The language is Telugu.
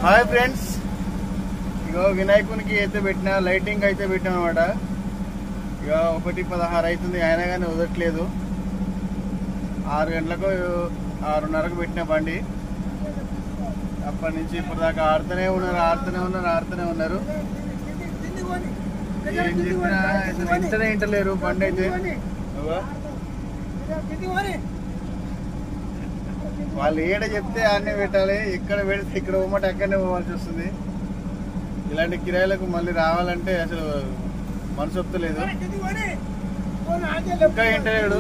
హాయ్ ఫ్రెండ్స్, ఇగో వినాయకునికి అయితే పెట్టిన లైటింగ్ అయితే పెట్టాం అనమాట. ఇక 1:16 అవుతుంది, అయినా కానీ వదలట్లేదు. 6 గంటలకు 6:30కు పెట్టిన బండి. అప్పటి నుంచి ఇప్పటిదాకా ఆడుతూనే ఉన్నారు. ఏం చెప్పినా ఇంటనే ఇంటలేరు బండి అయితే. వాళ్ళు ఏడ చెప్తే ఆడనే పెట్టాలి, ఎక్కడ పెడితే ఇక్కడ పోమంటే అక్కడనే పోవాల్సి వస్తుంది. ఇలాంటి కిరాయిలకు మళ్ళీ రావాలంటే అసలు మనసు ఒప్పుతలేదు. ఇంకా ఇంటలేడు.